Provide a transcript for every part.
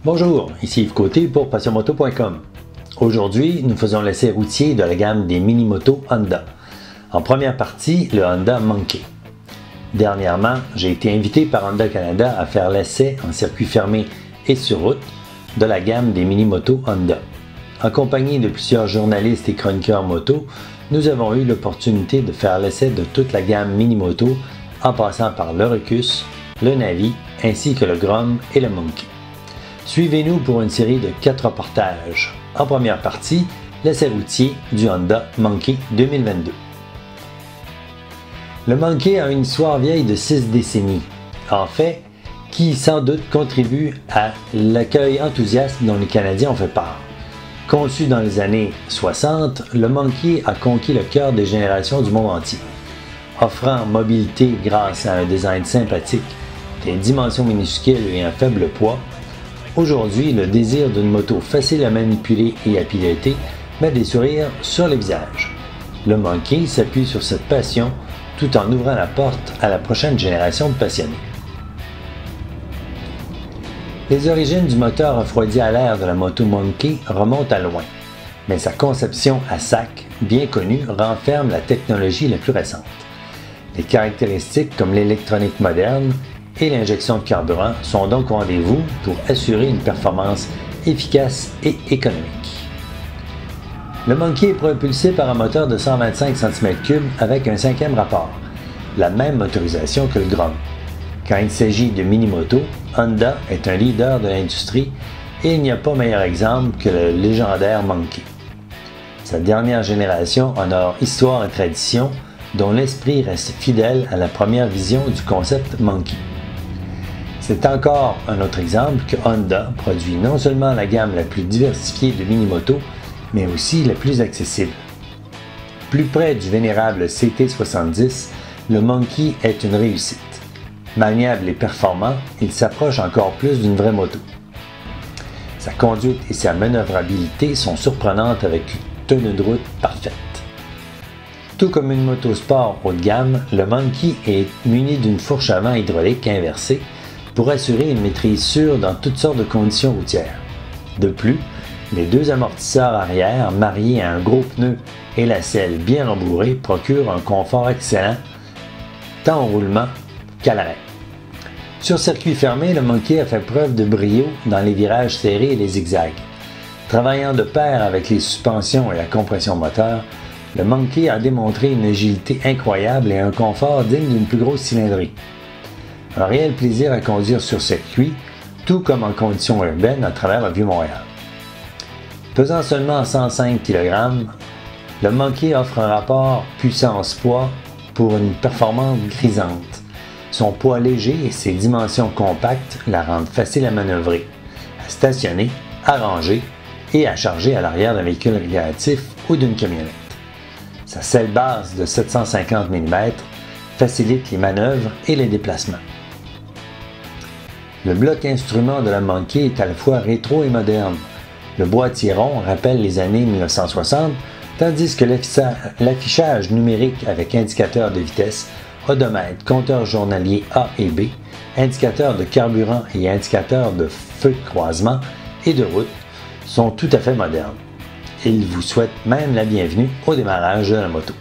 Bonjour, ici Yves Côté pour passionmoto.com. Aujourd'hui, nous faisons l'essai routier de la gamme des mini-motos Honda. En première partie, le Honda Monkey. Dernièrement, j'ai été invité par Honda Canada à faire l'essai en circuit fermé et sur route de la gamme des mini-motos Honda. En compagnie de plusieurs journalistes et chroniqueurs moto, nous avons eu l'opportunité de faire l'essai de toute la gamme mini-moto en passant par le Ruckus, le Navi ainsi que le Grom et le Monkey. Suivez-nous pour une série de 4 reportages. En première partie, l'essai routier du Honda Monkey 2022. Le Monkey a une histoire vieille de 6 décennies, en fait, qui sans doute contribue à l'accueil enthousiaste dont les Canadiens ont fait part. Conçu dans les années 60, le Monkey a conquis le cœur des générations du monde entier. Offrant mobilité grâce à un design sympathique, des dimensions minuscules et un faible poids, aujourd'hui, le désir d'une moto facile à manipuler et à piloter met des sourires sur les visages. Le Monkey s'appuie sur cette passion tout en ouvrant la porte à la prochaine génération de passionnés. Les origines du moteur refroidi à l'air de la moto Monkey remontent à loin, mais sa conception à sac, bien connue, renferme la technologie la plus récente. Les caractéristiques comme l'électronique moderne et l'injection de carburant sont donc au rendez-vous pour assurer une performance efficace et économique. Le Monkey est propulsé par un moteur de 125 cm3 avec un 5e rapport, la même motorisation que le Grom. Quand il s'agit de mini-moto, Honda est un leader de l'industrie et il n'y a pas meilleur exemple que le légendaire Monkey. Sa dernière génération honore histoire et tradition, dont l'esprit reste fidèle à la première vision du concept Monkey. C'est encore un autre exemple que Honda produit non seulement la gamme la plus diversifiée de mini-motos, mais aussi la plus accessible. Plus près du vénérable CT70, le Monkey est une réussite. Maniable et performant, il s'approche encore plus d'une vraie moto. Sa conduite et sa manœuvrabilité sont surprenantes avec une tenue de route parfaite. Tout comme une moto sport haut de gamme, le Monkey est muni d'une fourche avant hydraulique inversée pour assurer une maîtrise sûre dans toutes sortes de conditions routières. De plus, les 2 amortisseurs arrière mariés à un gros pneu et la selle bien rembourrée procurent un confort excellent tant au roulement qu'à l'arrêt. Sur circuit fermé, le Monkey a fait preuve de brio dans les virages serrés et les zigzags. Travaillant de pair avec les suspensions et la compression moteur, le Monkey a démontré une agilité incroyable et un confort digne d'une plus grosse cylindrée. Un réel plaisir à conduire sur circuit, tout comme en conditions urbaines à travers le Vieux-Montréal. Pesant seulement 105 kg, le Monkey offre un rapport puissance-poids pour une performance grisante. Son poids léger et ses dimensions compactes la rendent facile à manœuvrer, à stationner, à ranger et à charger à l'arrière d'un véhicule récréatif ou d'une camionnette. Sa selle basse de 750 mm facilite les manœuvres et les déplacements. Le bloc instrument de la Monkey est à la fois rétro et moderne. Le boîtier rond rappelle les années 1960, tandis que l'affichage numérique avec indicateur de vitesse, odomètre, compteur journalier A et B, indicateur de carburant et indicateur de feu de croisement et de route sont tout à fait modernes. Il vous souhaite même la bienvenue au démarrage de la moto.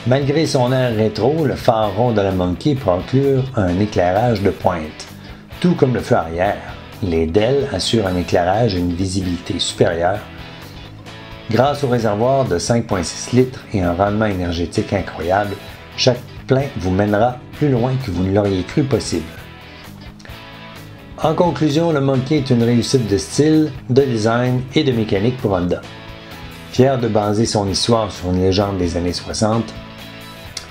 Malgré son air rétro, le phare rond de la Monkey procure un éclairage de pointe. Tout comme le feu arrière, les DEL assurent un éclairage et une visibilité supérieure. Grâce au réservoir de 5,6 litres et un rendement énergétique incroyable, chaque plein vous mènera plus loin que vous ne l'auriez cru possible. En conclusion, le Monkey est une réussite de style, de design et de mécanique pour Honda. Fier de baser son histoire sur une légende des années 60,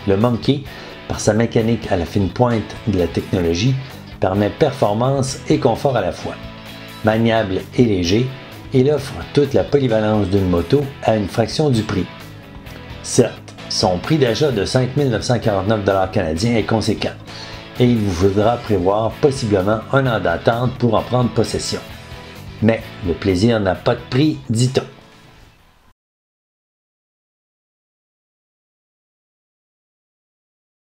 le Monkey, par sa mécanique à la fine pointe de la technologie, permet performance et confort à la fois. Maniable et léger, il offre toute la polyvalence d'une moto à une fraction du prix. Certes, son prix d'achat de 5 949 canadiens est conséquent et il vous faudra prévoir possiblement un an d'attente pour en prendre possession. Mais le plaisir n'a pas de prix, dit-on.